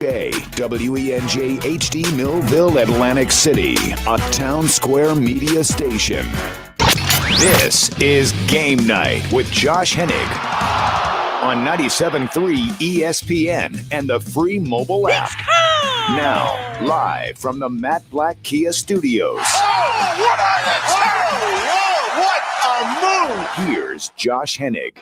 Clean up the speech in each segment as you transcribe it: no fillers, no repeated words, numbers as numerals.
WENJ HD Millville, Atlantic City, a Town Square media station. This is Game Night with Josh Hennig on 97.3 ESPN and the free mobile app. Now, live from the Matt Black Kia Studios. Oh, what a move! Here's Josh Hennig.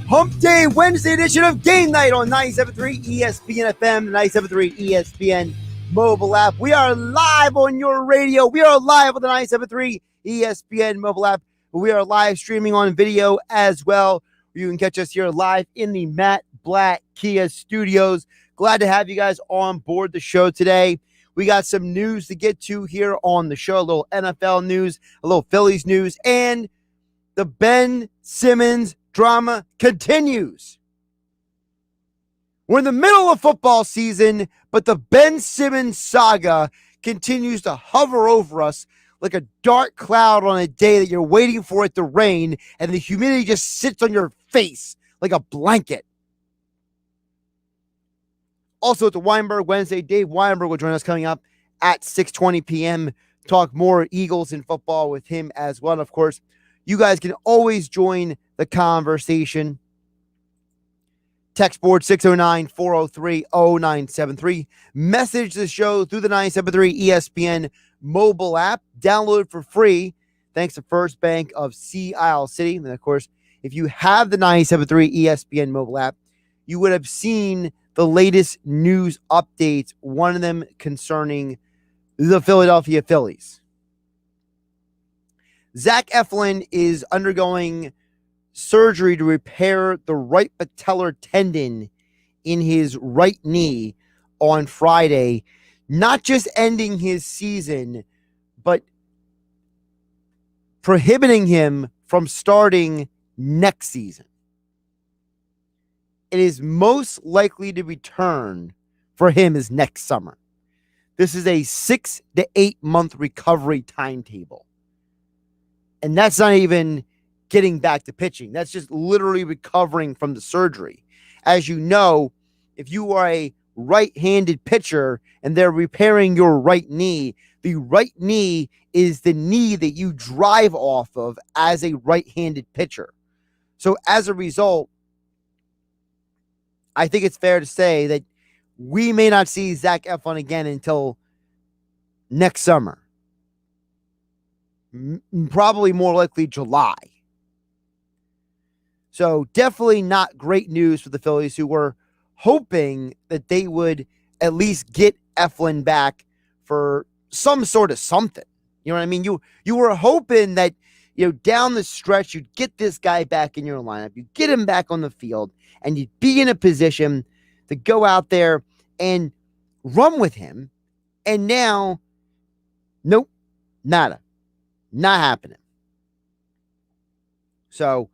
Hump Day Wednesday edition of Game Night on 97.3 ESPN FM, 97.3 ESPN mobile app. We are live on your radio. We are live on the 97.3 ESPN mobile app. We are live streaming on video as well. You can catch us here live in the Matt Black Kia Studios. Glad to have you guys on board the show today. We got some news to get to here on the show. A little NFL news, a little Phillies news, and the Ben Simmons drama continues. We're in the middle of football season, but the Ben Simmons saga continues to hover over us like a dark cloud on a day that you're waiting for it to rain, and the humidity just sits on your face like a blanket. Also, it's a Weinberg Wednesday. Dave Weinberg will join us coming up at 6:20 p.m. Talk more Eagles and football with him as well. And of course, you guys can always join the conversation. Text board 609-403-0973. Message the show through the 97.3 ESPN mobile app. Download for free thanks to First Bank of Sea Isle City. And of course, if you have the 97.3 ESPN mobile app, you would have seen the latest news updates, one of them concerning the Philadelphia Phillies. Zach Eflin is undergoing surgery to repair the right patellar tendon in his right knee on Friday, not just ending his season, but prohibiting him from starting next season. It is most likely to return for him is next summer. This is a 6 to 8 month recovery timetable. And that's not even getting back to pitching. That's just literally recovering from the surgery. As you know, if you are a right-handed pitcher and they're repairing your right knee, the right knee is the knee that you drive off of as a right-handed pitcher. So as a result, I think it's fair to say that we may not see Zach Eflin again until next summer. Probably more likely July. So definitely not great news for the Phillies, who were hoping that they would at least get Eflin back for some sort of something. You know what I mean? You were hoping that, down the stretch, you'd get this guy back in your lineup. You get him back on the field, and you'd be in a position to go out there and run with him. And now, nope, nada. Not happening. So,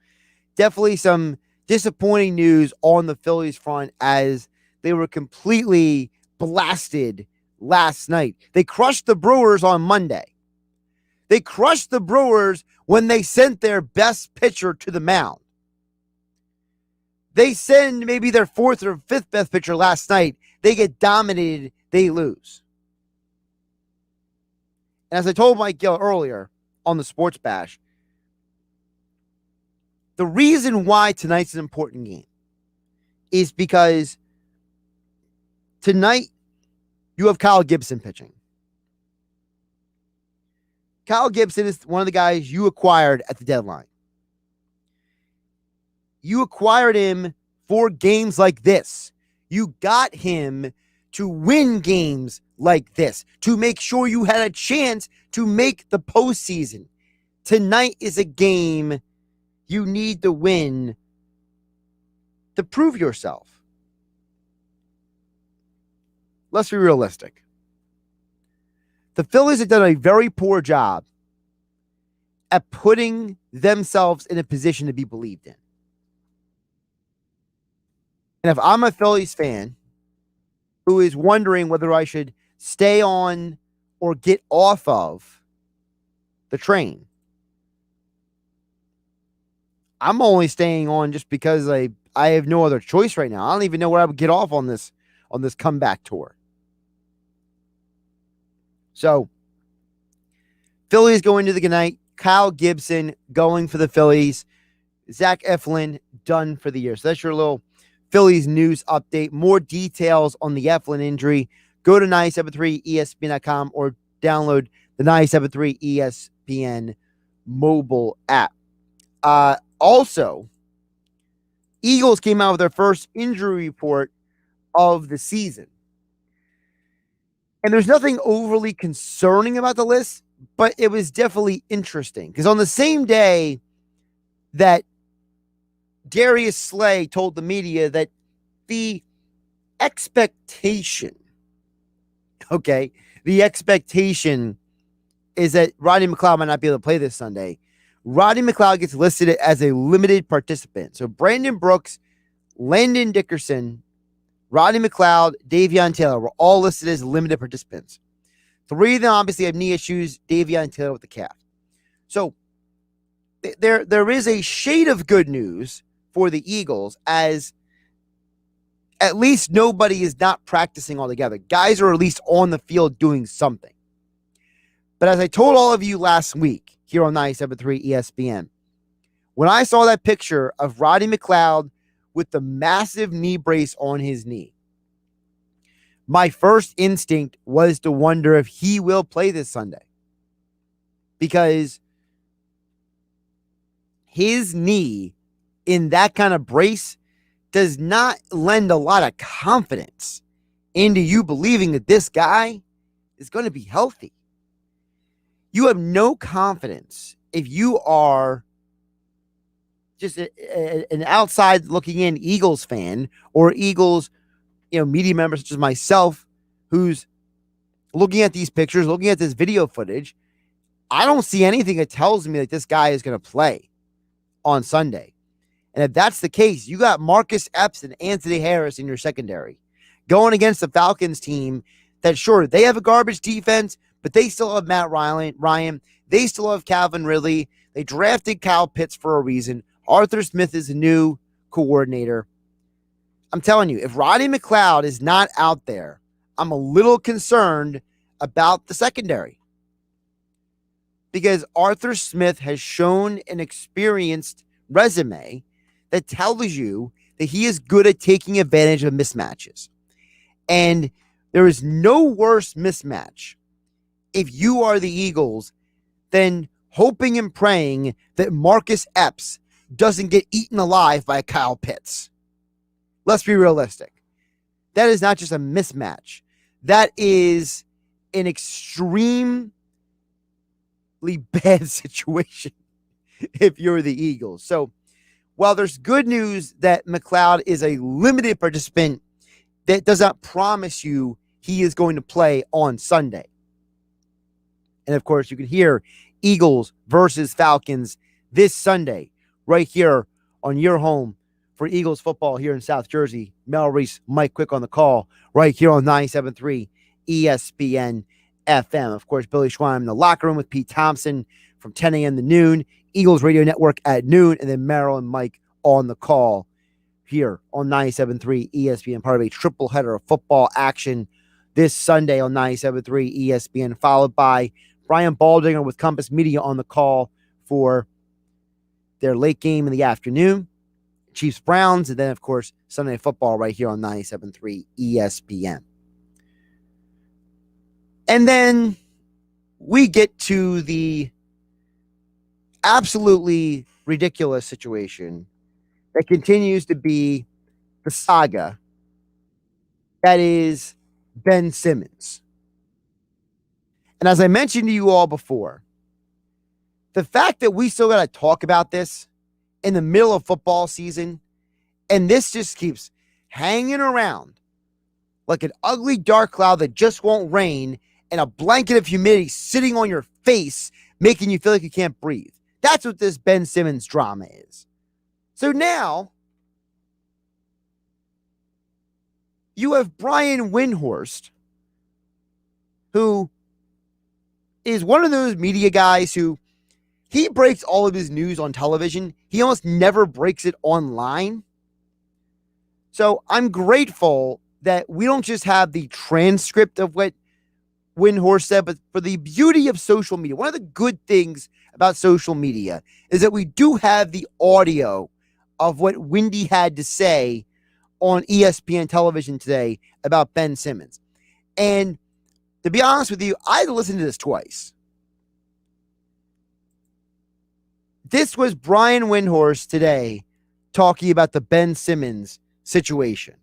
definitely some disappointing news on the Phillies front as they were completely blasted last night. They crushed the Brewers on Monday. They crushed the Brewers when they sent their best pitcher to the mound. They send maybe their fourth or fifth best pitcher last night. They get dominated. They lose. And as I told Mike Gill earlier on the Sports Bash, the reason why tonight's an important game is because tonight you have Kyle Gibson pitching. Kyle Gibson is one of the guys you acquired at the deadline. You acquired him for games like this. You got him to win games like this, to make sure you had a chance to make the postseason. Tonight is a game you need to win to prove yourself. Let's be realistic. The Phillies have done a very poor job at putting themselves in a position to be believed in. And if I'm a Phillies fan who is wondering whether I should stay on or get off of the train, I'm only staying on just because I have no other choice right now. I don't even know where I would get off on this on this comeback tour. So, Phillies going to the GameNight. Kyle Gibson going for the Phillies. Zach Eflin done for the year. So that's your little Phillies news update. More details on the Eflin injury. Go to 973ESPN.com or download the 973 ESPN mobile app. Also, Eagles came out with their first injury report of the season. And there's nothing overly concerning about the list, but it was definitely interesting. Because on the same day that Darius Slay told the media that the expectation is that Rodney McLeod might not be able to play this Sunday. Rodney McLeod gets listed as a limited participant. So Brandon Brooks, Landon Dickerson, Rodney McLeod, Davion Taylor were all listed as limited participants. 3 of them obviously have knee issues. Davion Taylor with the calf. So there is a shade of good news for the Eagles, as at least nobody is not practicing altogether. Guys are at least on the field doing something. But as I told all of you last week here on 97.3 ESPN, when I saw that picture of Rodney McLeod with the massive knee brace on his knee, my first instinct was to wonder if he will play this Sunday. Because his knee in that kind of brace does not lend a lot of confidence into you believing that this guy is going to be healthy. You have no confidence if you are just an outside looking in Eagles fan or Eagles, media members such as myself, who's looking at these pictures, looking at this video footage. I don't see anything that tells me that this guy is going to play on Sunday. And if that's the case, you got Marcus Epps and Anthony Harris in your secondary going against the Falcons team that, sure, they have a garbage defense, but they still have Matt Ryan. They still have Calvin Ridley. They drafted Kyle Pitts for a reason. Arthur Smith is a new coordinator. I'm telling you, if Rodney McLeod is not out there, I'm a little concerned about the secondary. Because Arthur Smith has shown an experienced resume that tells you that he is good at taking advantage of mismatches. And there is no worse mismatch if you are the Eagles than hoping and praying that Marcus Epps doesn't get eaten alive by Kyle Pitts. Let's be realistic. That is not just a mismatch. That is an extremely bad situation if you're the Eagles. So while there's good news that McLeod is a limited participant, that does not promise you he is going to play on Sunday. And of course, you can hear Eagles versus Falcons this Sunday right here on your home for Eagles football here in South Jersey. Mel Reese, Mike Quick on the call right here on 97.3 ESPN FM. Of course, Billy Schwein in the locker room with Pete Thompson from 10 a.m. to noon. Eagles Radio Network at noon. And then Merrill and Mike on the call here on 97.3 ESPN. Part of a triple header of football action this Sunday on 97.3 ESPN, followed by Brian Baldinger with Compass Media on the call for their late game in the afternoon. Chiefs Browns, and then, of course, Sunday Night Football right here on 97.3 ESPN. And then we get to the absolutely ridiculous situation that continues to be the saga that is Ben Simmons. And as I mentioned to you all before, the fact that we still got to talk about this in the middle of football season, and this just keeps hanging around like an ugly dark cloud that just won't rain and a blanket of humidity sitting on your face, making you feel like you can't breathe. That's what this Ben Simmons drama is. So now you have Brian Windhorst, who is one of those media guys who he breaks all of his news on television. He almost never breaks it online. So I'm grateful that we don't just have the transcript of what Windhorst said, but for the beauty of social media. One of the good things about social media is that we do have the audio of what Windy had to say on ESPN television today about Ben Simmons. And to be honest with you, I had to listen to this twice. This was Brian Windhorst today talking about the Ben Simmons situation.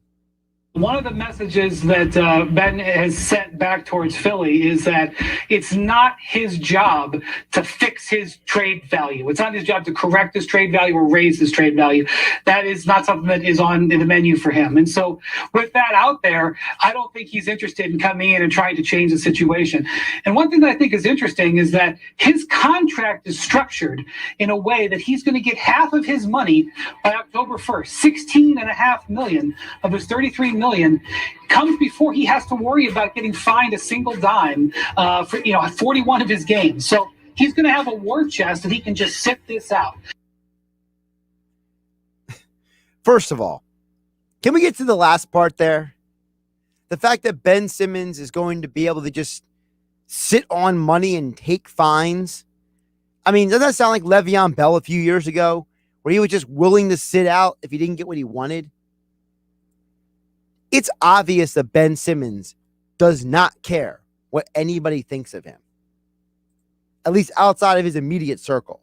One of the messages that Ben has sent back towards Philly is that it's not his job to fix his trade value. It's not his job to correct his trade value or raise his trade value. That is not something that is on the menu for him. And so with that out there, I don't think he's interested in coming in and trying to change the situation. And one thing that I think is interesting is that his contract is structured in a way that he's going to get half of his money by October 1st. $16.5 million of his $33 million comes before he has to worry about getting fined a single dime for 41 of his games. So he's going to have a war chest and he can just sit this out. First of all, can we get to the last part there? The fact that Ben Simmons is going to be able to just sit on money and take fines. I mean, doesn't that sound like Le'Veon Bell a few years ago, where he was just willing to sit out if he didn't get what he wanted? It's obvious that Ben Simmons does not care what anybody thinks of him, at least outside of his immediate circle.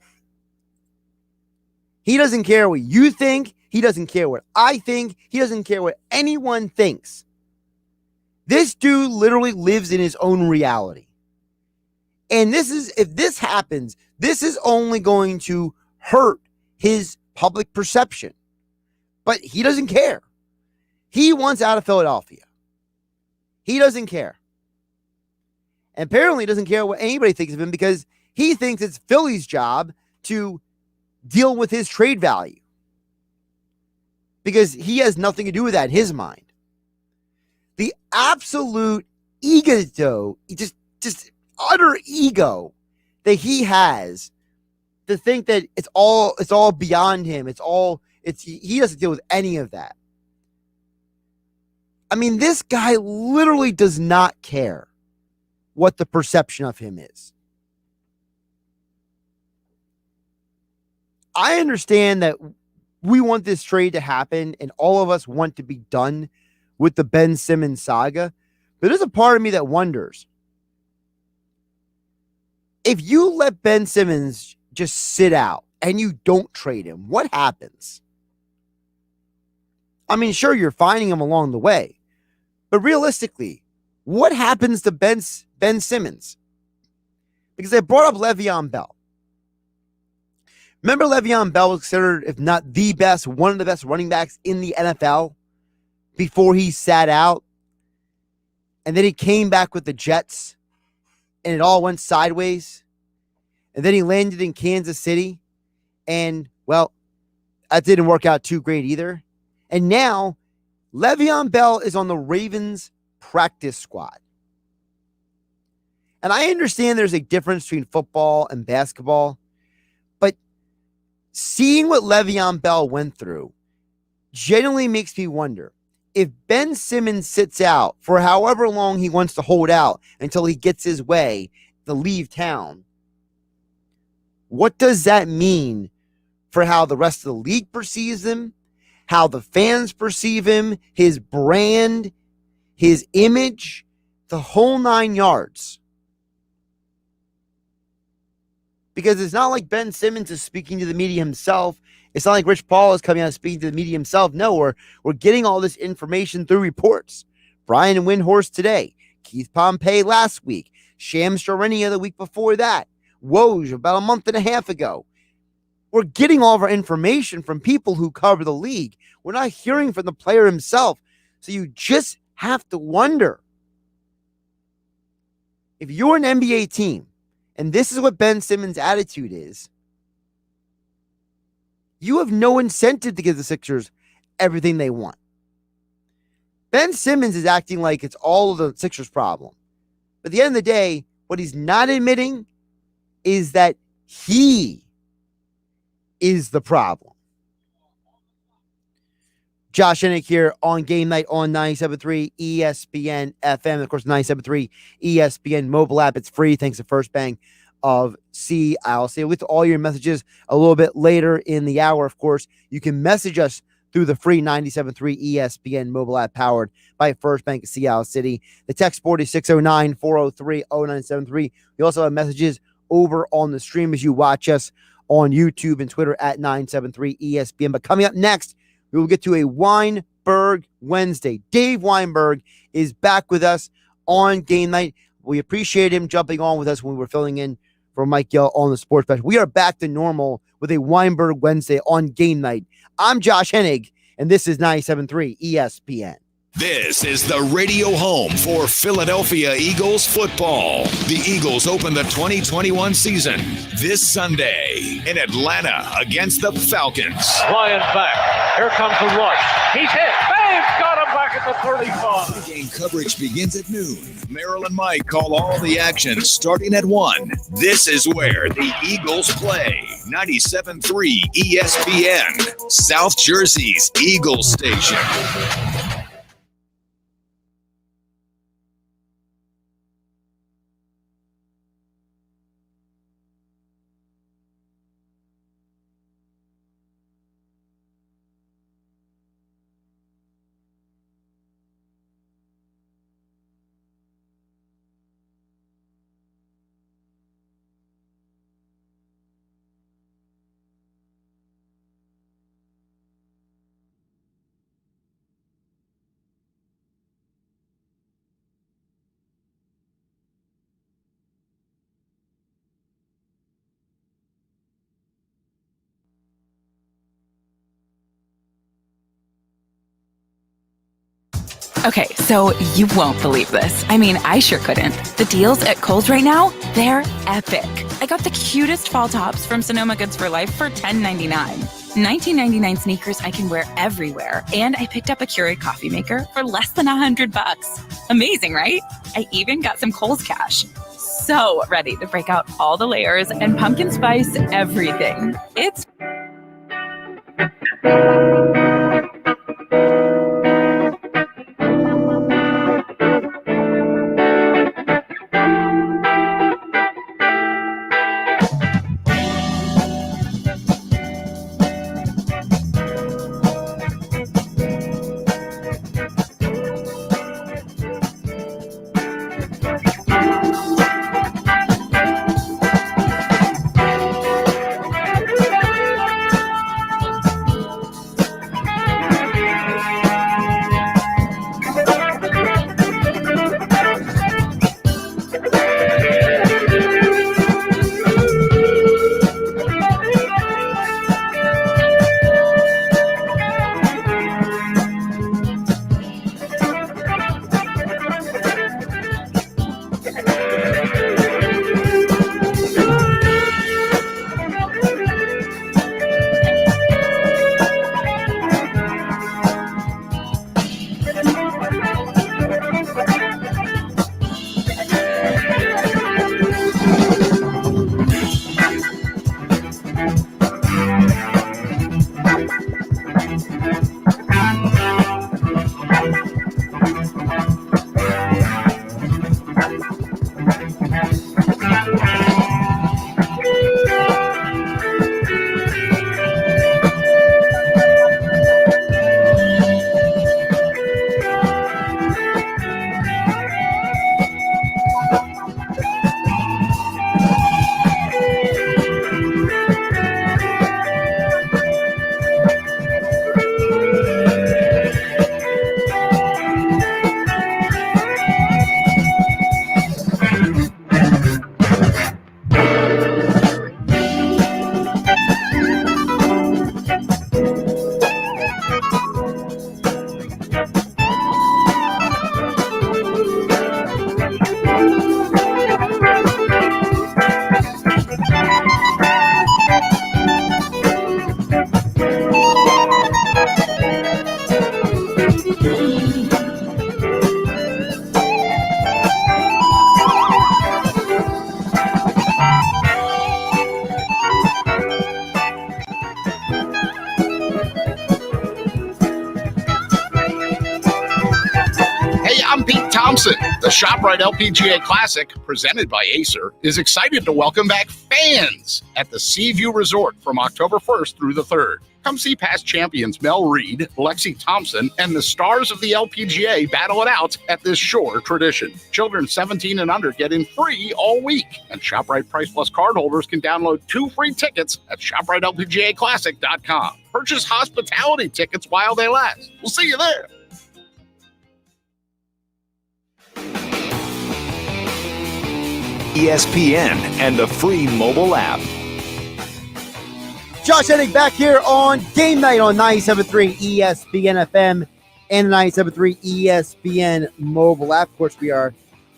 He doesn't care what you think. He doesn't care what I think. He doesn't care what anyone thinks. This dude literally lives in his own reality. And if this happens, this is only going to hurt his public perception. But he doesn't care. He wants out of Philadelphia. He doesn't care. And apparently doesn't care what anybody thinks of him because he thinks it's Philly's job to deal with his trade value. Because he has nothing to do with that in his mind. The absolute ego, just utter ego that he has to think that it's all beyond him. He doesn't deal with any of that. I mean, this guy literally does not care what the perception of him is. I understand that we want this trade to happen and all of us want to be done with the Ben Simmons saga, but there's a part of me that wonders, if you let Ben Simmons just sit out and you don't trade him, what happens? I mean, sure, you're finding him along the way. But realistically, what happens to Ben Simmons? Because they brought up Le'Veon Bell. Remember, Le'Veon Bell was considered, if not the best, one of the best running backs in the NFL before he sat out. And then he came back with the Jets, and it all went sideways. And then he landed in Kansas City. And, well, that didn't work out too great either. And now Le'Veon Bell is on the Ravens practice squad. And I understand there's a difference between football and basketball, but seeing what Le'Veon Bell went through genuinely makes me wonder, if Ben Simmons sits out for however long he wants to hold out until he gets his way to leave town, what does that mean for how the rest of the league perceives him, how the fans perceive him, his brand, his image, the whole 9 yards? Because it's not like Ben Simmons is speaking to the media himself. It's not like Rich Paul is coming out and speaking to the media himself. No, we're getting all this information through reports. Brian Windhorst today, Keith Pompey last week, Shams Charania the week before that, Woj about a month and a half ago. We're getting all of our information from people who cover the league. We're not hearing from the player himself. So you just have to wonder, if you're an NBA team, and this is what Ben Simmons' attitude is, you have no incentive to give the Sixers everything they want. Ben Simmons is acting like it's all of the Sixers' problem. But at the end of the day, what he's not admitting is that he is the problem. Josh Hennig here on Game Night on 97.3 ESPN FM. And of course, 97.3 ESPN mobile app. It's free thanks to First Bank of CLC. We'll get to all your messages a little bit later in the hour. Of course, you can message us through the free 97.3 ESPN mobile app powered by First Bank of Seattle City. The text board is 609-403-0973. We also have messages over on the stream as you watch us on YouTube and Twitter at 973 ESPN. But coming up next, we will get to a Weinberg Wednesday. Dave Weinberg is back with us on Game Night. We appreciate him jumping on with us when we were filling in for Mike Yell on the Sports Bash. We are back to normal with a Weinberg Wednesday on Game Night. I'm Josh Hennig, and this is 97.3 ESPN. This is the radio home for Philadelphia Eagles football. The Eagles open the 2021 season this Sunday in Atlanta against the Falcons. Flying back. Here comes the rush. He's hit. They've got him back at the 35. Game coverage begins at noon. Merrill and Mike call all the action starting at 1. This is where the Eagles play. 97.3 ESPN, South Jersey's Eagles station. Okay, so you won't believe this. I mean, I sure couldn't. The deals at Kohl's right now, they're epic. I got the cutest fall tops from Sonoma Goods for Life for $10.99. $19.99 sneakers I can wear everywhere. And I picked up a Keurig coffee maker for less than $100. Amazing, right? I even got some Kohl's cash. So ready to break out all the layers and pumpkin spice everything. It's... Listen, the ShopRite LPGA Classic, presented by Acer, is excited to welcome back fans at the Seaview Resort from October 1st through the 3rd. Come see past champions Mel Reed, Lexi Thompson, and the stars of the LPGA battle it out at this shore tradition. Children 17 and under get in free all week. And ShopRite Price Plus cardholders can download 2 free tickets at ShopRiteLPGAClassic.com. Purchase hospitality tickets while they last. We'll see you there. ESPN and the free mobile app. Josh Hennig back here on Game Night on 97.3 ESPN FM and 97.3 ESPN mobile app. Of course, we are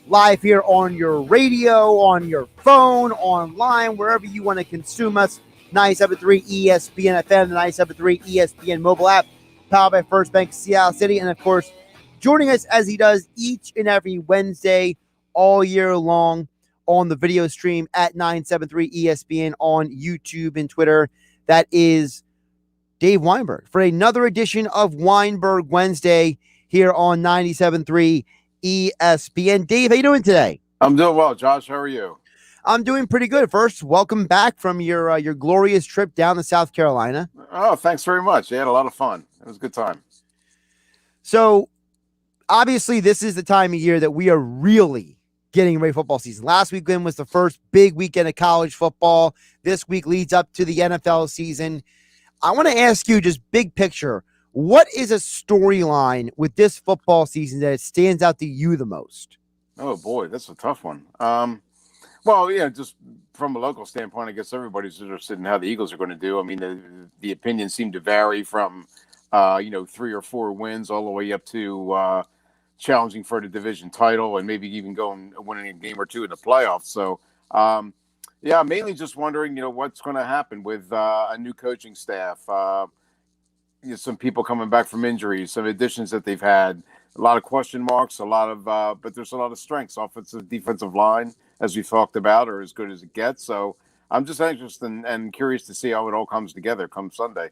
live here on your radio, on your phone, online, wherever you want to consume us. 97.3 ESPN FM, the 97.3 ESPN mobile app, powered by First Bank Seattle City. And, of course, joining us as he does each and every Wednesday all year long on the video stream at 973 ESPN on YouTube and Twitter. That is Dave Weinberg for another edition of Weinberg Wednesday here on 97.3 ESPN. Dave, how you doing today? I'm doing well, Josh. How are you? I'm doing pretty good. First, welcome back from your glorious trip down to South Carolina. Oh, thanks very much. You had a lot of fun. It was a good time. So, obviously, this is the time of year that we are really getting ready for football season. Last weekend was the first big weekend of college football. This week leads up to the NFL season. I want to ask you, just big picture, what is a storyline with this football season that stands out to you the most? Oh, boy, that's a tough one. Well, yeah, just from a local standpoint, I guess everybody's interested in how the Eagles are going to do. I mean, the opinions seem to vary from, 3 or 4 wins all the way up to challenging for the division title and maybe even winning a game or two in the playoffs. So, mainly just wondering, what's going to happen with a new coaching staff, some people coming back from injuries, some additions that they've had, a lot of question marks, but there's a lot of strengths. Offensive, defensive line, as we talked about, are as good as it gets. So I'm just anxious and curious to see how it all comes together come Sunday.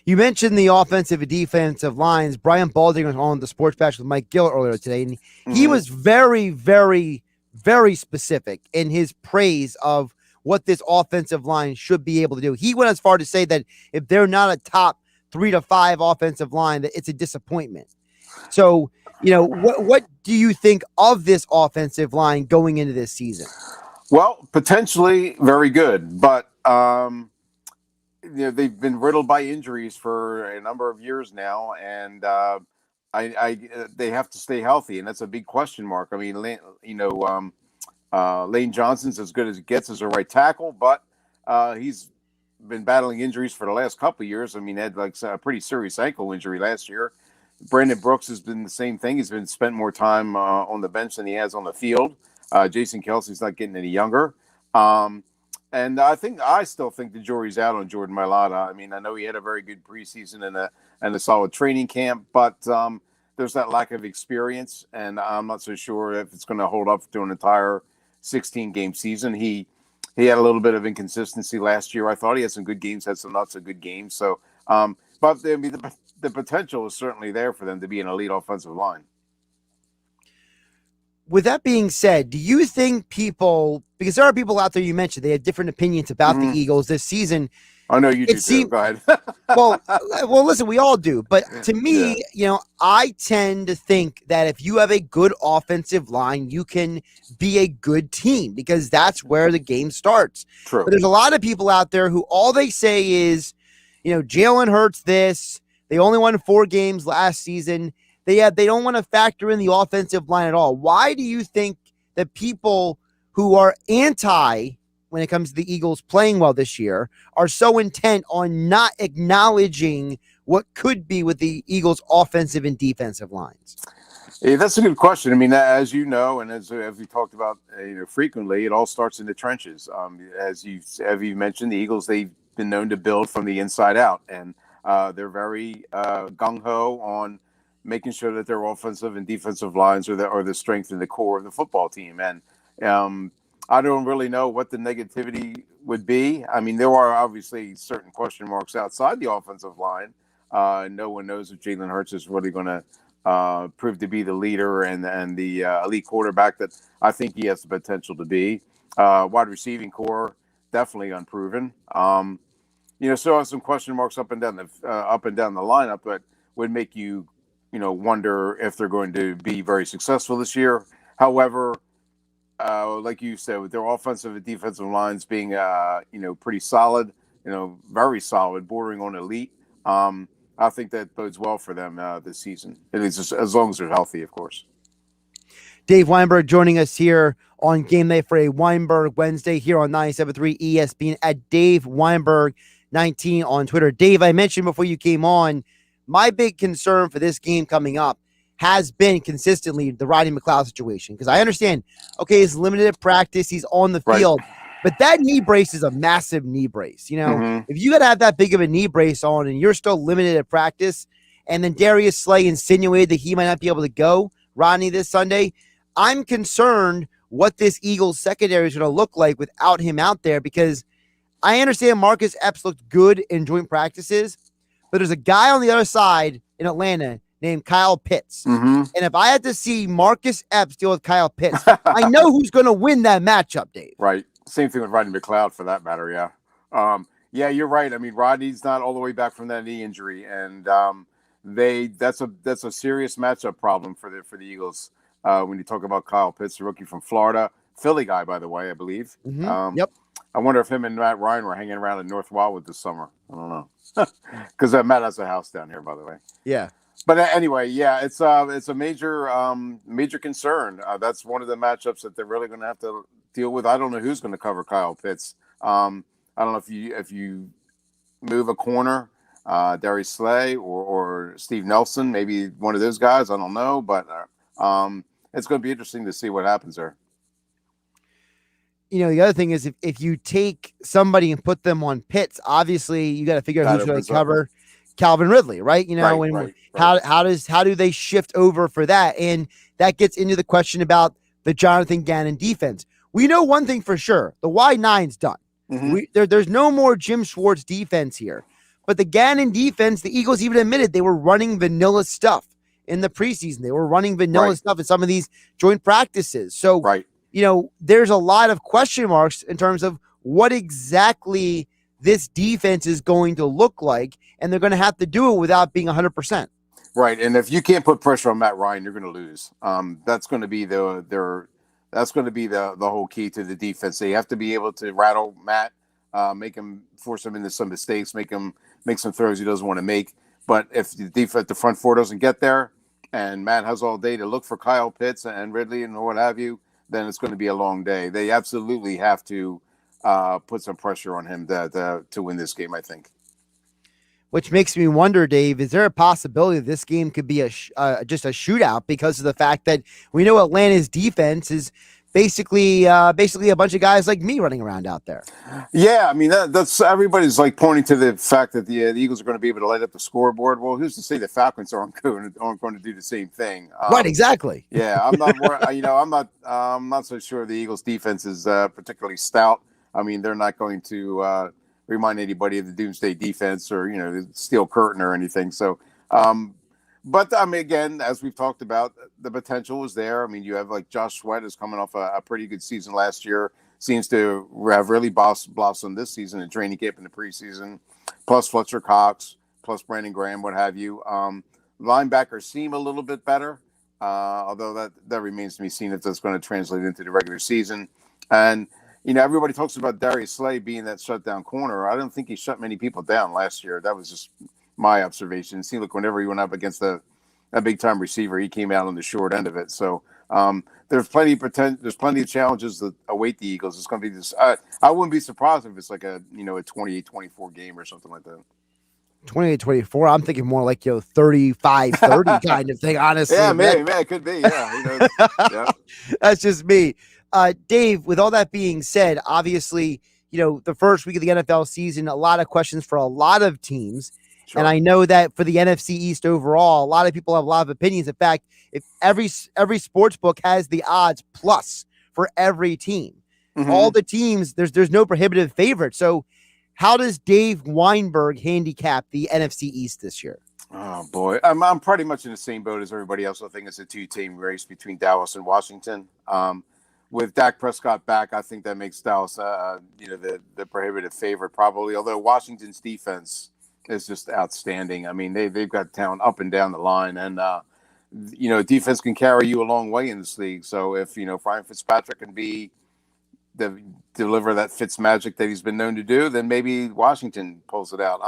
You mentioned the offensive and defensive lines. Brian Balding was on the Sports Bash with Mike Gill earlier today, and he was very, very, very specific in his praise of what this offensive line should be able to do. He went as far to say that if they're not a top 3 to 5 offensive line, that it's a disappointment. So, what do you think of this offensive line going into this season? Well, potentially very good, but they've been riddled by injuries for a number of years now, and they have to stay healthy, and that's a big question mark. I mean, Lane Johnson's as good as it gets as a right tackle, but he's been battling injuries for the last couple of years. I mean, had a pretty serious ankle injury last year. Brandon Brooks has been the same thing. He's been spent more time on the bench than he has on the field. Jason Kelsey's not getting any younger. And I still think the jury's out on Jordan Mailata. I mean, I know he had a very good preseason and a solid training camp, but there's that lack of experience, and I'm not so sure if it's going to hold up through an entire 16-game season. He had a little bit of inconsistency last year. I thought he had some good games, had some not so good games. So, but I mean, the potential is certainly there for them to be an elite offensive line. With that being said, do you think because there are people out there, you mentioned, they have different opinions about the Eagles this season. I know you do too. Go ahead. well, listen, we all do. But to me, I tend to think that if you have a good offensive line, you can be a good team because that's where the game starts. True. But there's a lot of people out there who all they say is, Jalen Hurts this. They only won 4 games last season. They don't want to factor in the offensive line at all. Why do you think that people who are anti when it comes to the Eagles playing well this year are so intent on not acknowledging what could be with the Eagles offensive and defensive lines? Yeah, that's a good question. I mean, as you know, and as we talked about frequently, it all starts in the trenches. As you mentioned, the Eagles, they've been known to build from the inside out, and they're very gung-ho on making sure that their offensive and defensive lines are the strength and the core of the football team. And I don't really know what the negativity would be. I mean, there are obviously certain question marks outside the offensive line. No one knows if Jalen Hurts is really going to proved to be the leader and the elite quarterback that I think he has the potential to be. Wide receiving core definitely unproven. Still have some question marks up and down the lineup, but would make you wonder if they're going to be very successful this year. However, like you said, with their offensive and defensive lines being pretty solid, very solid, bordering on elite. I think that bodes well for them this season. At least as long as they're healthy, of course. Dave Weinberg joining us here on Game Night for a Weinberg Wednesday here on 97.3 ESPN at Dave Weinberg 19 on Twitter. Dave, I mentioned before you came on, my big concern for this game coming up has been consistently the Rodney McLeod situation. Because I understand, okay, it's limited practice, he's on the field, but that knee brace is a massive knee brace. If you got to have that big of a knee brace on and you're still limited at practice, and then Darius Slay insinuated that he might not be able to go, Rodney, this Sunday, I'm concerned what this Eagles secondary is going to look like without him out there, because I understand Marcus Epps looked good in joint practices, but there's a guy on the other side in Atlanta named Kyle Pitts. And if I had to see Marcus Epps deal with Kyle Pitts, I know who's going to win that matchup, Dave. Right. Same thing with Rodney McLeod for that matter, yeah. Yeah, you're right. I mean, Rodney's not all the way back from that knee injury, and that's a serious matchup problem for the Eagles. When you talk about Kyle Pitts, the rookie from Florida, Philly guy, by the way, I believe. Yep. I wonder if him and Matt Ryan were hanging around in North Wildwood this summer. I don't know, because Matt has a house down here, by the way. Yeah. But anyway, yeah, it's a major concern. That's one of the matchups that they're really going to have to deal with. I don't know who's going to cover Kyle Pitts. I don't know if you move a corner, Darius Slay or Steve Nelson, maybe one of those guys. I don't know, but it's going to be interesting to see what happens there. The other thing is if you take somebody and put them on Pitts, obviously you got to figure out who's going to cover Calvin Ridley, right? Right. How do they shift over for that? And that gets into the question about the Jonathan Gannon defense. We know one thing for sure: the Y9's done. There's no more Jim Schwartz defense here. But the Gannon defense, the Eagles even admitted they were running vanilla stuff in the preseason. They were running vanilla stuff in some of these joint practices. So, there's a lot of question marks in terms of what exactly this defense is going to look like, and they're going to have to do it without being 100%. Right, and if you can't put pressure on Matt Ryan, you're going to lose. That's going to be the whole key to the defense. They have to be able to rattle Matt, force him into some mistakes, make him make some throws he doesn't want to make. But if the front four doesn't get there, and Matt has all day to look for Kyle Pitts and Ridley and what have you, then it's going to be a long day. They absolutely have to put some pressure on him to win this game, I think. Which makes me wonder, Dave, is there a possibility that this game could be just a shootout because of the fact that we know Atlanta's defense is basically a bunch of guys like me running around out there? Yeah, I mean, that's everybody's like pointing to the fact that the Eagles are going to be able to light up the scoreboard. Well, who's to say the Falcons aren't going to do the same thing? Right, exactly. Yeah, I'm not I'm not so sure the Eagles defense is particularly stout. I mean, they're not going to remind anybody of the Doomsday defense or the Steel Curtain or anything. So, but I mean, again, as we've talked about, the potential is there. I mean, you have like Josh Sweat is coming off a pretty good season last year. Seems to have really blossomed this season in training camp in the preseason. Plus Fletcher Cox, plus Brandon Graham, what have you. Linebackers seem a little bit better, although that remains to be seen if that's going to translate into the regular season. And everybody talks about Darius Slay being that shutdown corner. I don't think he shut many people down last year. That was just my observation. It seemed like whenever he went up against a big-time receiver, he came out on the short end of it. So there's plenty of challenges that await the Eagles. It's going to be this. I wouldn't be surprised if it's like a 28-24 game or something like that. 28-24. I'm thinking more like 35-30 kind of thing. Honestly, yeah, maybe it could be. Yeah, yeah. That's just me. Dave, with all that being said, obviously, the first week of the NFL season, a lot of questions for a lot of teams. Sure. And I know that for the NFC East overall, a lot of people have a lot of opinions. In fact, if every sports book has the odds plus for every team, all the teams, there's no prohibitive favorite. So how does Dave Weinberg handicap the NFC East this year? Oh boy, I'm pretty much in the same boat as everybody else. I think it's a two-team race between Dallas and Washington. With Dak Prescott back, I think that makes Dallas, the prohibitive favorite probably. Although Washington's defense is just outstanding. I mean, they've got talent up and down the line, and defense can carry you a long way in this league. So if Ryan Fitzpatrick can deliver that Fitz magic that he's been known to do, then maybe Washington pulls it out.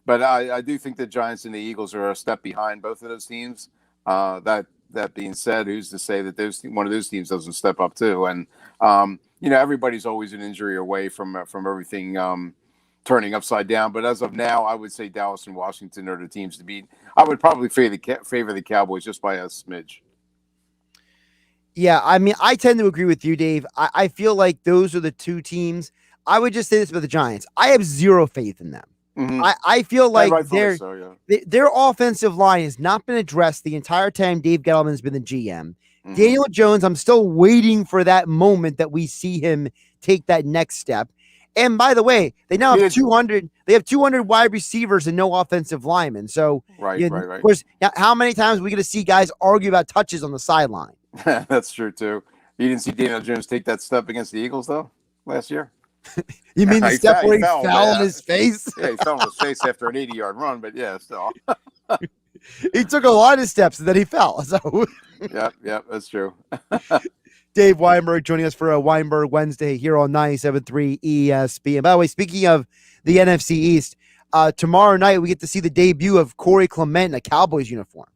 But I do think the Giants and the Eagles are a step behind both of those teams. That being said, who's to say that one of those teams doesn't step up too? And everybody's always an injury away from everything turning upside down. But as of now, I would say Dallas and Washington are the teams to beat. I would probably favor the Cowboys just by a smidge. Yeah, I mean, I tend to agree with you, Dave. I feel like those are the two teams. I would just say this about the Giants. I have zero faith in them. Mm-hmm. I feel like their offensive line has not been addressed the entire time Dave Gettleman has been the GM. Mm-hmm. Daniel Jones, I'm still waiting for that moment that we see him take that next step. And by the way, they now have 200. They have 200 wide receivers and no offensive linemen. So, right. Of course, now, how many times are we going to see guys argue about touches on the sideline? That's true too. You didn't see Daniel Jones take that step against the Eagles though last year. You mean the step where he fell on his face? Yeah, he fell on his face after an 80-yard run, but yeah, still. He took a lot of steps and then he fell. So Yep, that's true. Dave Weinberg joining us for a Weinberg Wednesday here on 97.3 ESPN. By the way, speaking of the NFC East, tomorrow night we get to see the debut of Corey Clement in a Cowboys uniform.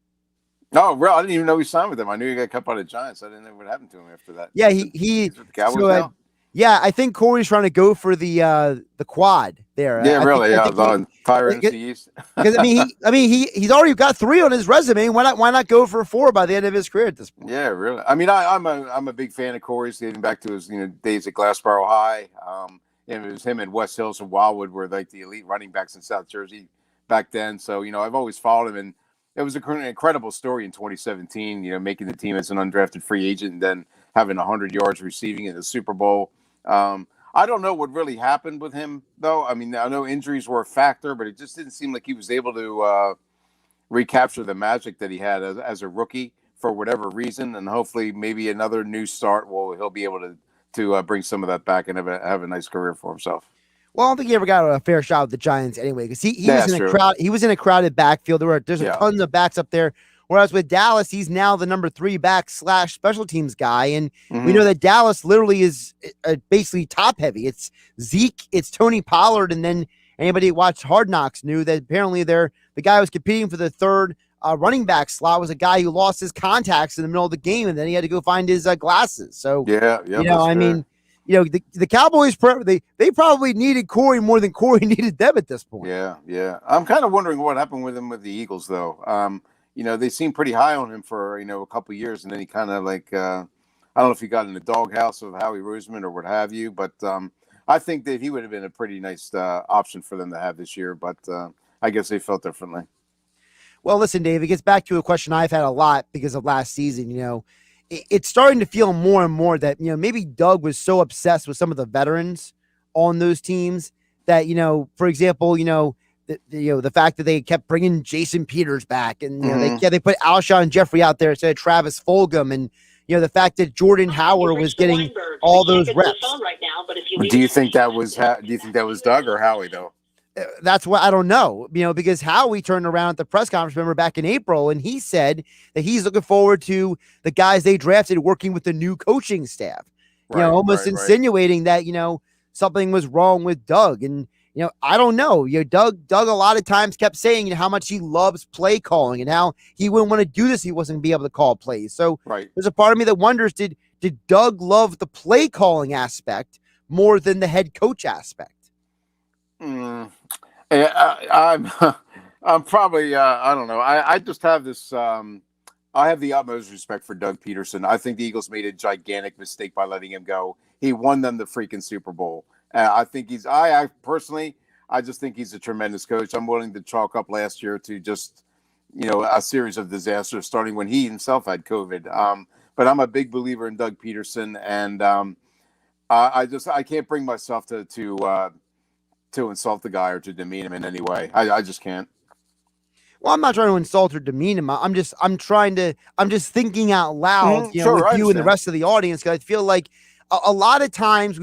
Oh, real! I didn't even know he signed with them. I knew he got cut by the Giants. I didn't know what happened to him after that. Yeah, he's with the Cowboys now? Yeah, I think Corey's trying to go for the quad there. Yeah, really. Entire NFC East. Because he's already got 3 on his resume. Why not go for 4 by the end of his career at this point? Yeah, really. I mean, I'm a big fan of Corey's, dating back to his days at Glassboro High. And it was him and West Hills and Wildwood were like the elite running backs in South Jersey back then. So I've always followed him, and it was an incredible story in 2017. Making the team as an undrafted free agent and then having 100 yards receiving in the Super Bowl. I don't know what really happened with him, though. I mean, I know injuries were a factor, but it just didn't seem like he was able to recapture the magic that he had as a rookie for whatever reason. And hopefully, maybe another new start he'll be able to bring some of that back and have a nice career for himself. Well, I don't think he ever got a fair shot with the Giants anyway, because he was in a crowd. He was in a crowded backfield. There's a ton of backs up there. Whereas with Dallas, he's now the number 3 back / special teams guy. And we know that Dallas literally is basically top heavy. It's Zeke, it's Tony Pollard. And then anybody who watched Hard Knocks knew that apparently the guy who was competing for the 3rd running back slot was a guy who lost his contacts in the middle of the game. And then he had to go find his glasses. So, the Cowboys, they probably needed Corey more than Corey needed them at this point. Yeah. I'm kind of wondering what happened with him with the Eagles, though. They seemed pretty high on him for, a couple of years. And then he kind of I don't know if he got in the doghouse of Howie Roseman or what have you. But I think that he would have been a pretty nice option for them to have this year. But I guess they felt differently. Well, listen, Dave, it gets back to a question I've had a lot because of last season. It's starting to feel more and more that, maybe Doug was so obsessed with some of the veterans on those teams that, for example, the fact that they kept bringing Jason Peters back and they put Alshon Jeffrey out there instead of Travis Fulgham, and the fact that Jordan Howard was getting all those reps. Do you think that was Doug or Howie though? That's what I don't know, because Howie turned around at the press conference, remember, back in April, and he said that he's looking forward to the guys they drafted working with the new coaching staff, almost insinuating that, something was wrong with Doug. And, I don't know. Doug a lot of times kept saying how much he loves play calling and how he wouldn't want to do this. He wasn't going to be able to call plays. So there's a part of me that wonders, did Doug love the play calling aspect more than the head coach aspect? I'm probably, I don't know. I just have this, I have the utmost respect for Doug Peterson. I think the Eagles made a gigantic mistake by letting him go. He won them the freaking Super Bowl. I think I personally, I just think he's a tremendous coach. I'm willing to chalk up last year to just, a series of disasters starting when he himself had COVID. But I'm a big believer in Doug Peterson, and I can't bring myself to insult the guy or to demean him in any way. I just can't. Well, I'm not trying to insult or demean him. I'm just thinking out loud, Sure, with I you and the understand. rest of the audience. Cause I feel like a lot of times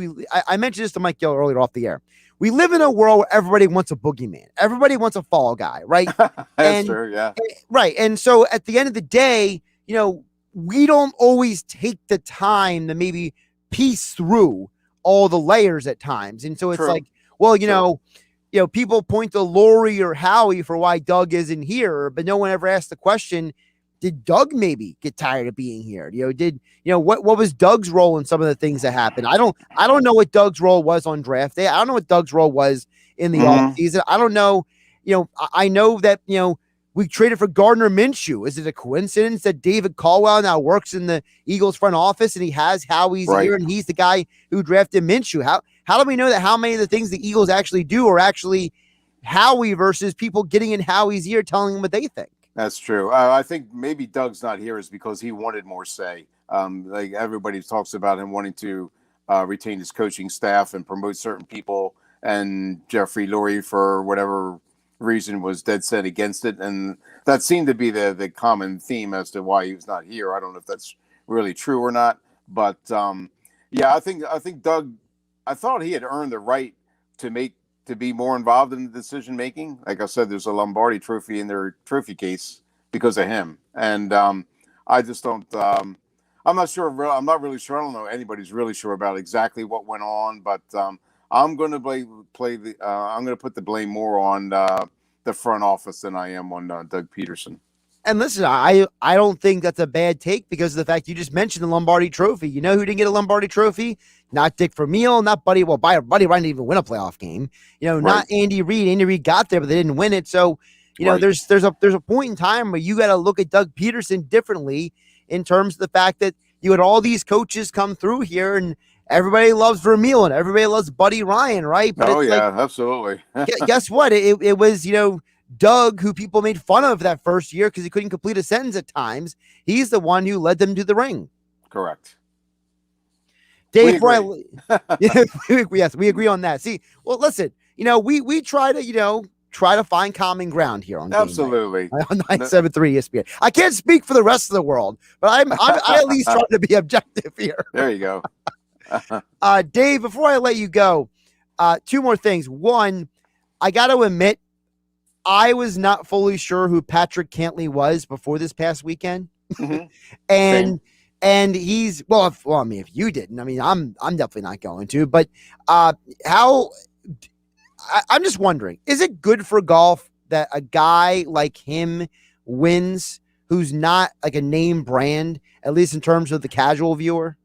I mentioned this to Mike Gill earlier off the air. We live in a world where everybody wants a boogeyman. Everybody wants a fall guy, right? That's and true. Yeah. right. And so at the end of the day, we don't always take the time to maybe piece through all the layers at times. And so it's True. like, well, True. people point to Lori or Howie for why Doug isn't here, but no one ever asked the question, did Doug maybe get tired of being here? What was Doug's role in some of the things that happened? I don't know what Doug's role was on draft day. I don't know what Doug's role was in the offseason. I don't know. I know that, we traded for Gardner Minshew. Is it a coincidence that David Caldwell now works in the Eagles front office and he has Howie's ear and he's the guy who drafted Minshew? How do we know that how many of the things the Eagles actually do are actually Howie versus people getting in Howie's ear telling him what they think? That's true. I think maybe Doug's not here is because he wanted more say. Like everybody talks about him wanting to retain his coaching staff and promote certain people, and Jeffrey Lurie, for whatever reason, was dead set against it, and that seemed to be the common theme as to why he was not here. I don't know if that's really true or not, but yeah, I think Doug. I thought he had earned the right to be more involved in the decision making. Like I said, there's a Lombardi Trophy in their trophy case because of him, and I just don't. I'm not sure. I'm not really sure. I don't know anybody's really sure about exactly what went on, but I'm going to I'm going to put the blame more on the front office than I am on Doug Peterson. And listen, I don't think that's a bad take because of the fact you just mentioned the Lombardi Trophy. You know who didn't get a Lombardi Trophy? Not Dick Vermeil, not Buddy. Well, Buddy Ryan didn't even win a playoff game. Not Andy Reid. Andy Reid got there, but they didn't win it. So, there's a point in time where you got to look at Doug Peterson differently in terms of the fact that you had all these coaches come through here and everybody loves Vermeil and everybody loves Buddy Ryan, right? But absolutely. Guess what? It was, Doug, who people made fun of that first year because he couldn't complete a sentence at times. He's the one who led them to the ring. Correct. Dave, yes, we agree on that. See, well, listen, we try to find common ground here on absolutely GameNight, on 973 ESPN. I can't speak for the rest of the world, but I at least try to be objective here. There you go. Dave, before I let you go, two more things. One, I got to admit, I was not fully sure who Patrick Cantley was before this past weekend. Mm-hmm. And he's if you didn't, I'm definitely not going to, but I'm just wondering, is it good for golf that a guy like him wins who's not like a name brand, at least in terms of the casual viewer?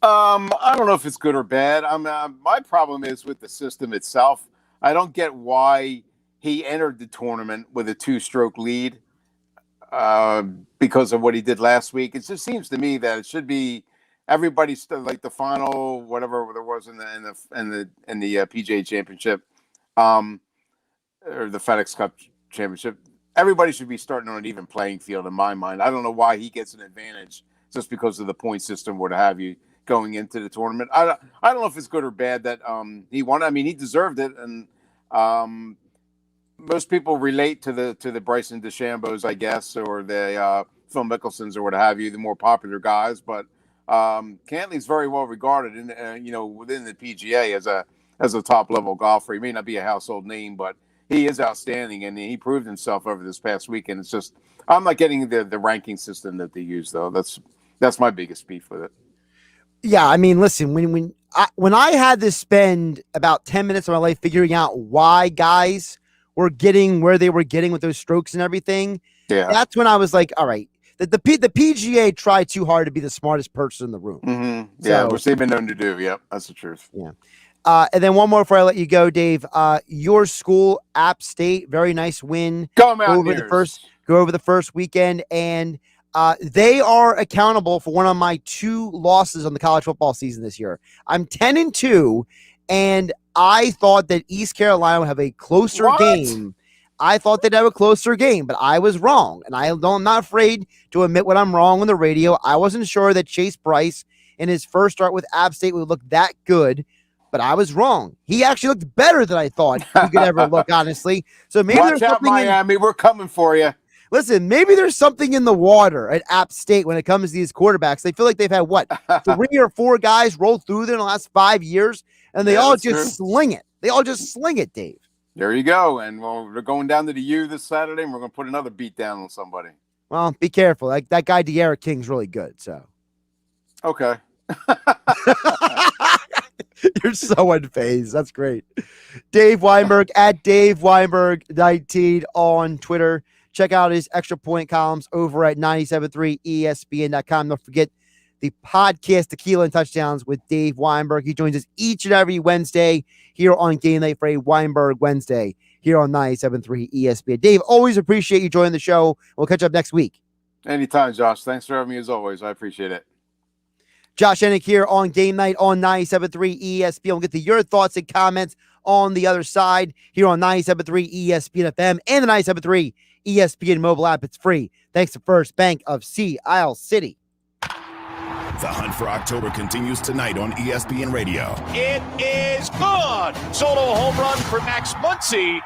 I don't know if it's good or bad. My problem is with the system itself. I don't get why he entered the tournament with a 2-stroke lead because of what he did last week. It just seems to me that it should be everybody's like the final, whatever there was in the PGA Championship, or the FedEx Cup Championship. Everybody should be starting on an even playing field in my mind. I don't know why he gets an advantage just because of the point system, what have you, going into the tournament. I don't know if it's good or bad that he won. He deserved it, and most people relate to the Bryson DeChambeaus, I guess, or the Phil Mickelsons or what have you, the more popular guys. But Cantley's very well regarded within the PGA as a top level golfer. He may not be a household name, but he is outstanding, and he proved himself over this past weekend. It's just I'm not getting the ranking system that they use, though. That's my biggest beef with it. Yeah, listen, when I had to spend about 10 minutes of my life figuring out why guys were getting where they were getting with those strokes and everything, that's when I was like, all right, the PGA tried too hard to be the smartest person in the room. Mm-hmm. Yeah, which they've been known to do. Yep, that's the truth. Yeah. And then one more before I let you go, Dave. Your school, App State, very nice win. Go Mountaineers. Go over the first weekend, and they are accountable for one of my 2 losses on the college football season this year. I'm 10-2, and I thought that East Carolina would have a closer game. I thought they'd have a closer game, but I was wrong, and I'm not afraid to admit when I'm wrong on the radio. I wasn't sure that Chase Bryce in his first start with App State would look that good. but I was wrong. He actually looked better than I thought he could ever look, honestly. So maybe Watch there's out, something Miami. We're coming for you. Listen, maybe there's something in the water at App State when it comes to these quarterbacks. They feel like they've had, 3 or 4 guys roll through there in the last 5 years, and they all just sling it. They all just sling it, Dave. There you go. And we're going down to the U this Saturday, and we're going to put another beat down on somebody. Well, be careful. Like that guy, De'Ara King's really good, so. Okay. You're so unfazed. That's great. Dave Weinberg at Dave Weinberg 19 on Twitter. Check out his extra point columns over at 973ESPN.com. Don't forget the podcast Tequila and Touchdowns with Dave Weinberg. He joins us each and every Wednesday here on Game Night for a Weinberg Wednesday here on 97.3 ESPN. Dave, always appreciate you joining the show. We'll catch up next week. Anytime, Josh. Thanks for having me as always. I appreciate it. Josh Hennig here on Game Night on 97.3 ESPN. We'll get to your thoughts and comments on the other side here on 97.3 ESPN FM and the 97.3 ESPN mobile app. It's free. Thanks to First Bank of Sea Isle City. The hunt for October continues tonight on ESPN Radio. It is good. Solo home run for Max Muncy.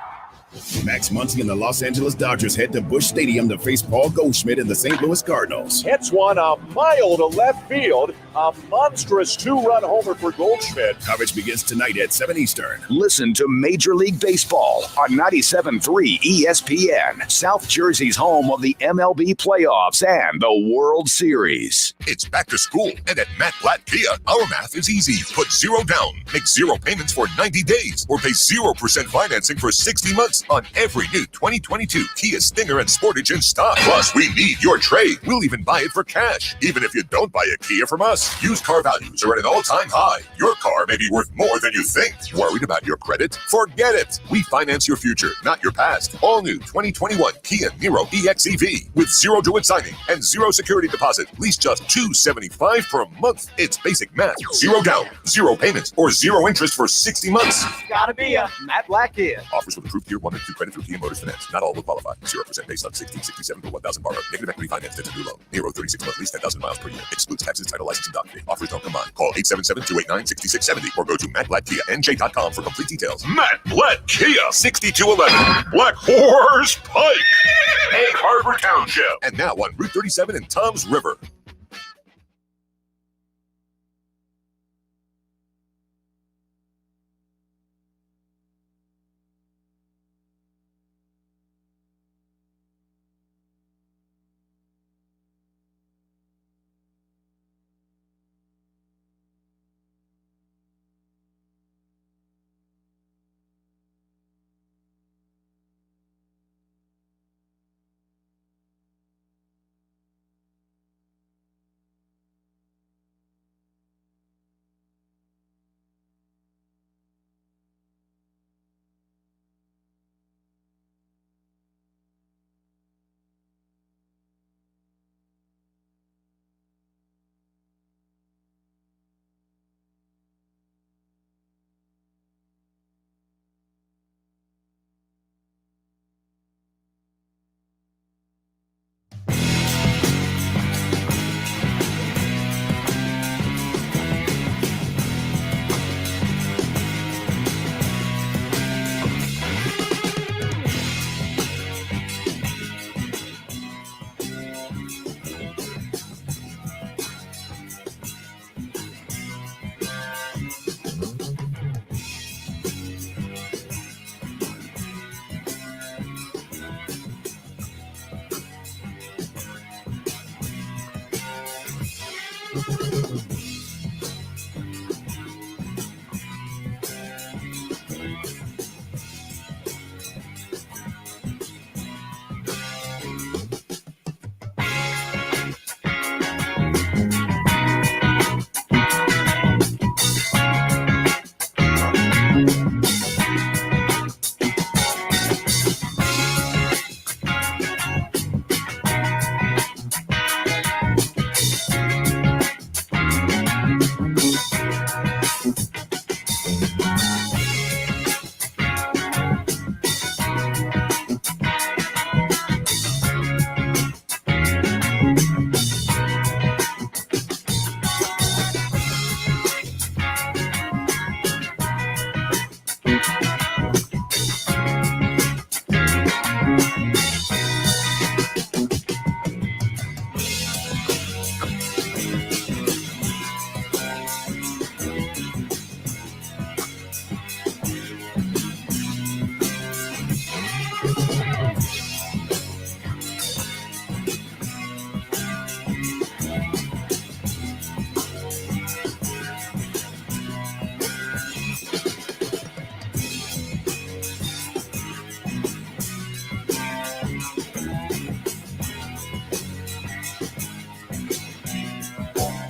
Max Muncy and the Los Angeles Dodgers head to Busch Stadium to face Paul Goldschmidt and the St. Louis Cardinals. Hits one a mile to left field. A monstrous 2-run homer for Goldschmidt. Coverage begins tonight at 7 Eastern. Listen to Major League Baseball on 97.3 ESPN, South Jersey's home of the MLB playoffs and the World Series. It's back to school, and at Matt Blatt Kia, our math is easy. Put 0 down, make 0 payments for 90 days, or pay 0% financing for 60 months on every new 2022 Kia Stinger and Sportage in stock. Plus, we need your trade. We'll even buy it for cash, even if you don't buy a Kia from us. Used car values are at an all-time high. Your car may be worth more than you think. Worried about your credit? Forget it. We finance your future, not your past. All new 2021 Kia Niro EXEV with 0 due at signing and 0 security deposit. Lease just $275 per month. It's basic math. 0 down, 0 payments, or 0 interest for 60 months. Gotta be a Matt Blatt Kia. Offers with approved Tier 1 and 2 credit through Kia Motors Finance. Not all will qualify. 0% based on 1667 per 1,000 borrowed. Negative equity financed into new loan. Niro 36-month lease, 10,000 miles per year. Excludes taxes, title, license, and doc fee. Offers don't combine. Call 877-289-6670 or go to mattblattkianj.com for complete details. Matt Blatt Kia, 6211 Black Horse Pike, Egg Harbor Township. And now on Route 37 in Toms River.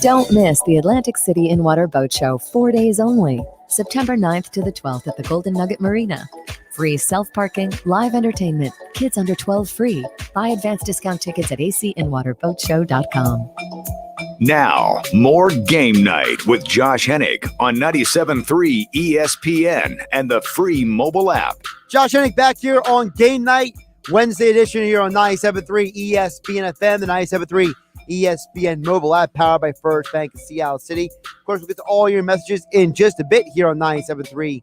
Don't miss the Atlantic City In-Water Boat Show 4 days only, September 9th to the 12th at the Golden Nugget Marina. Free self-parking, live entertainment, kids under 12 free. Buy advanced discount tickets at acinwaterboatshow.com. Now, more Game Night with Josh Hennig on 97.3 ESPN and the free mobile app. Josh Hennig back here on Game Night, Wednesday edition here on 97.3 ESPN FM, the 97.3 ESPN mobile app powered by First Bank of Seattle City. Of course, we'll get to all your messages in just a bit here on 97.3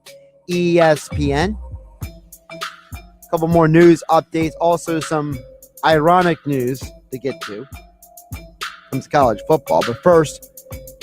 ESPN. A couple more news updates, also some ironic news to get to. Comes college football. But first,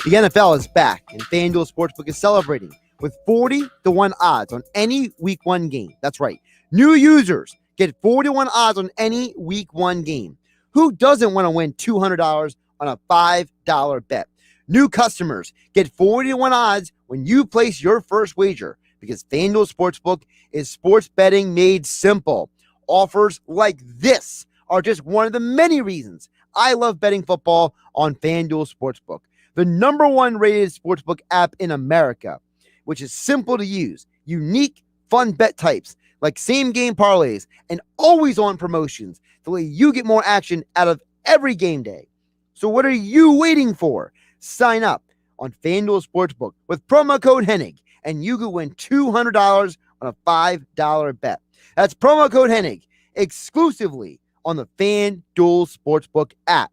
the NFL is back, and FanDuel Sportsbook is celebrating with 40-1 odds on any Week 1 game. That's right. New users get 40-1 odds on any Week 1 game. Who doesn't want to win $200 on a $5 bet? New customers get 40-1 odds when you place your first wager because FanDuel Sportsbook is sports betting made simple. Offers like this are just one of the many reasons I love betting football on FanDuel Sportsbook, the #1 rated sportsbook app in America, which is simple to use, unique, fun bet types like same-game parlays and always-on promotions to let you get more action out of every game day. So what are you waiting for? Sign up on FanDuel Sportsbook with promo code Hennig, and you could win $200 on a $5 bet. That's promo code Hennig exclusively on the FanDuel Sportsbook app.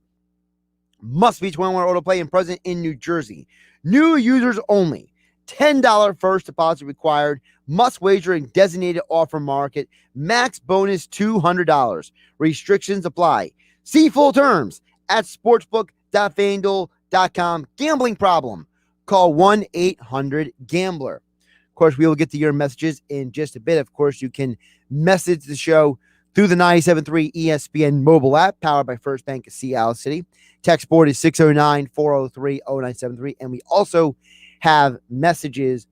Must be 21 or older, play and present in New Jersey. New users only. $10 first deposit required. Must wager in designated offer market. Max bonus $200. Restrictions apply. See full terms at sportsbook.fanduel.com. Gambling problem? Call 1-800-GAMBLER. Of course, we will get to your messages in just a bit. Of course, you can message the show through the 97.3 ESPN mobile app powered by First Bank of Seattle City. Text board is 609-403-0973. And we also have messages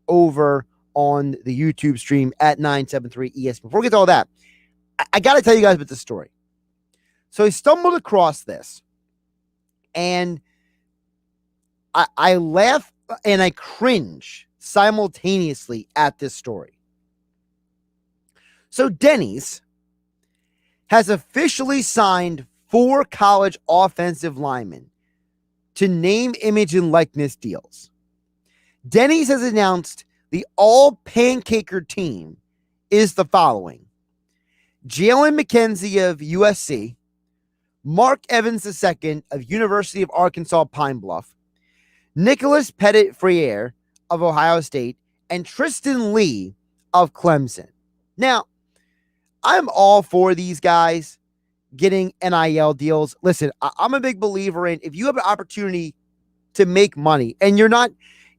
over on the YouTube stream at 973 ESPN. Before we get to all that, I got to tell you guys about this story. So I stumbled across this, and I laugh and I cringe simultaneously at this story. So Denny's has officially signed 4 college offensive linemen to name, image, and likeness deals. Denny's has announced the all-pancaker team is the following: Jalen McKenzie of USC, Mark Evans II of University of Arkansas Pine Bluff, Nicholas Pettit-Freire of Ohio State, and Tristan Lee of Clemson. Now, I'm all for these guys getting NIL deals. Listen, I'm a big believer in if you have an opportunity to make money and you're not,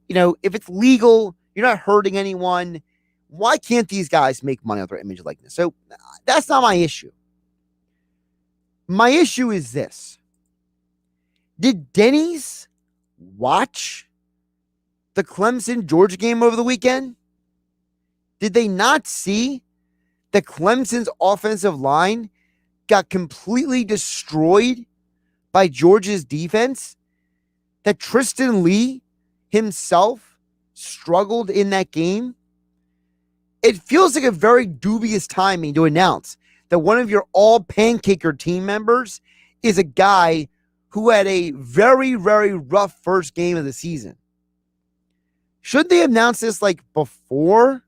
if it's legal, you're not hurting anyone, why can't these guys make money on their image like this? So that's not my issue. My issue is this. Did Denny's watch the Clemson-Georgia game over the weekend? Did they not see that Clemson's offensive line got completely destroyed by Georgia's defense? That Tristan Lee himself struggled in that game? It feels like a very dubious timing to announce that one of your all-pancaker team members is a guy who had a very, very rough first game of the season. Should they announce this before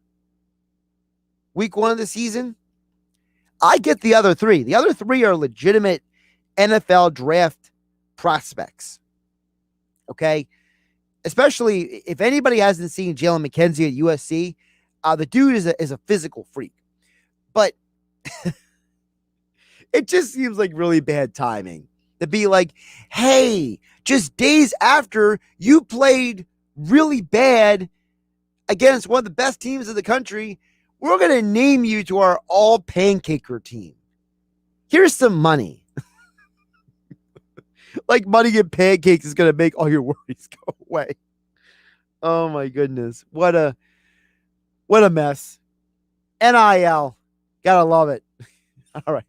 week 1 of the season? I get the other 3. The other 3 are legitimate NFL draft prospects. Okay? Especially if anybody hasn't seen Jalen McKenzie at USC, the dude is a physical freak. But it just seems like really bad timing to be like, hey, just days after you played really bad against one of the best teams in the country, we're going to name you to our all-pancaker team. Here's some money. Like money and pancakes is going to make all your worries go away. Oh, my goodness. What a mess. NIL. Gotta love it. All right.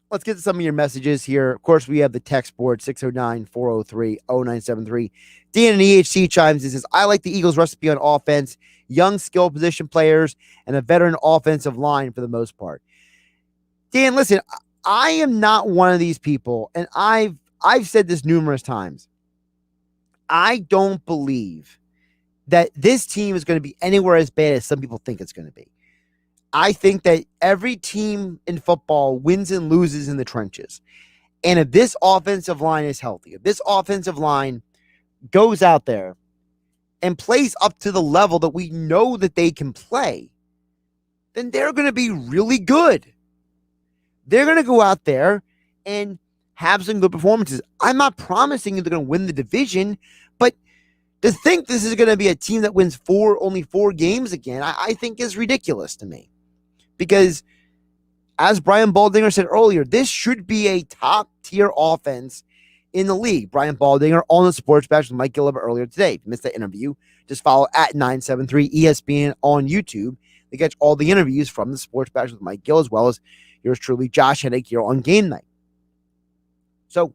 let's get to some of your messages here. Of course, we have the text board, 609-403-0973. Dan in EHC chimes in and says, I like the Eagles' recipe on offense, young skill position players, and a veteran offensive line for the most part. Dan, listen, I am not one of these people, and I've said this numerous times. I don't believe that this team is going to be anywhere as bad as some people think it's going to be. I think that every team in football wins and loses in the trenches. And if this offensive line is healthy, if this offensive line goes out there and plays up to the level that we know that they can play, then they're going to be really good. They're going to go out there and have some good performances. I'm not promising you they're going to win the division, but to think this is going to be a team that wins only four games again, I think is ridiculous to me. Because, as Brian Baldinger said earlier, this should be a top-tier offense in the league. Brian Baldinger on the Sports Bash with Mike Gillibert earlier today. If you missed that interview, just follow at 973 ESPN on YouTube to catch all the interviews from the Sports Bash with Mike Gill, as well as yours truly, Josh Hennig, here on Game Night. So,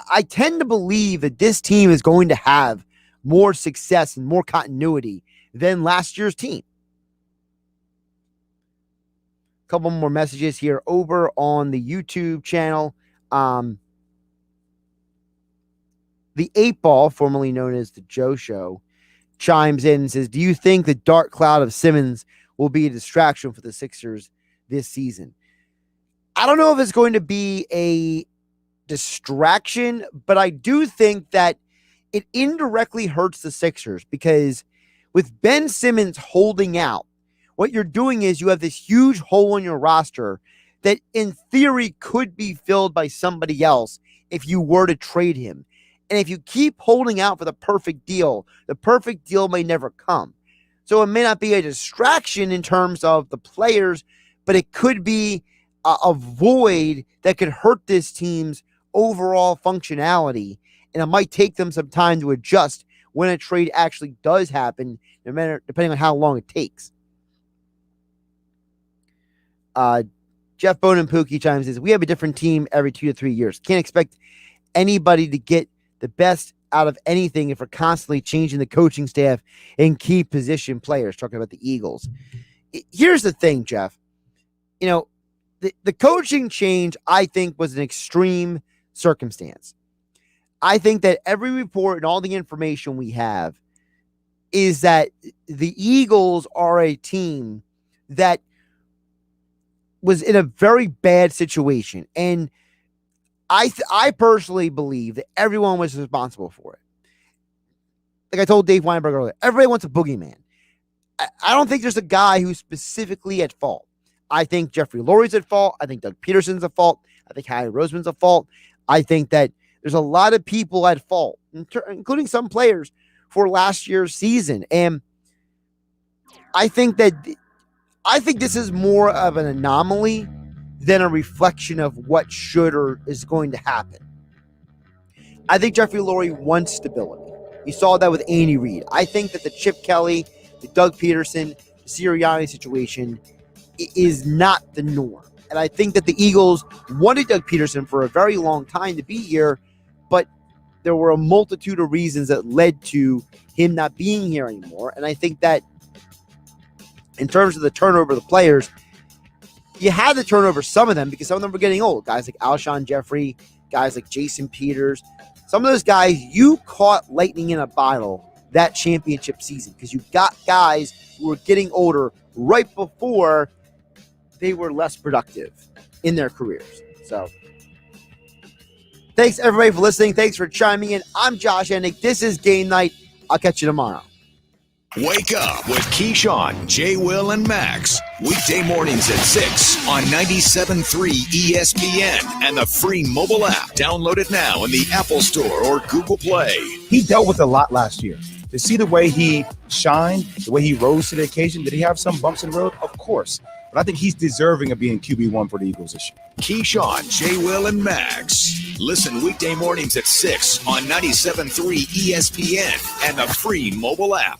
I tend to believe that this team is going to have more success and more continuity than last year's team. Couple more messages here over on the YouTube channel. The 8-Ball, formerly known as the Joe Show, chimes in and says, do you think the dark cloud of Simmons will be a distraction for the Sixers this season? I don't know if it's going to be a distraction, but I do think that it indirectly hurts the Sixers because with Ben Simmons holding out, what you're doing is you have this huge hole in your roster that in theory could be filled by somebody else if you were to trade him. And if you keep holding out for the perfect deal may never come. So it may not be a distraction in terms of the players, but it could be a void that could hurt this team's overall functionality. And it might take them some time to adjust when a trade actually does happen, no matter depending on how long it takes. Jeff Bone and Pookie chimes in, we have a different team every 2 to 3 years. Can't expect anybody to get the best out of anything if we're constantly changing the coaching staff and key position players. Talking about the Eagles. Here's the thing, Jeff. You know, the coaching change, I think, was an extreme circumstance. I think that every report and all the information we have is that the Eagles are a team that was in a very bad situation. And I personally believe that everyone was responsible for it. Like I told Dave Weinberg earlier, everybody wants a boogeyman. I don't think there's a guy who's specifically at fault. I think Jeffrey Lurie's at fault. I think Doug Peterson's at fault. I think Harry Roseman's at fault. I think that there's a lot of people at fault, including some players, for last year's season. And I think this is more of an anomaly than a reflection of what should or is going to happen. I think Jeffrey Lurie wants stability. You saw that with Andy Reid. I think that the Chip Kelly, the Doug Peterson, the Sirianni situation is not the norm. And I think that the Eagles wanted Doug Peterson for a very long time to be here, but there were a multitude of reasons that led to him not being here anymore. And I think that in terms of the turnover of the players, you had to turn over some of them because some of them were getting old. Guys like Alshon Jeffrey, guys like Jason Peters. Some of those guys, you caught lightning in a bottle that championship season because you got guys who were getting older right before they were less productive in their careers. So, thanks everybody for listening. Thanks for chiming in. I'm Josh Hennig. This is Game Night. I'll catch you tomorrow. Wake up with Keyshawn, J. Will, and Max. Weekday mornings at 6 on 97.3 ESPN and the free mobile app. Download it now in the Apple Store or Google Play. He dealt with a lot last year. To see the way he shined, the way he rose to the occasion, did he have some bumps in the road? Of course. But I think he's deserving of being QB1 for the Eagles this year. Keyshawn, J. Will, and Max. Listen weekday mornings at 6 on 97.3 ESPN and the free mobile app.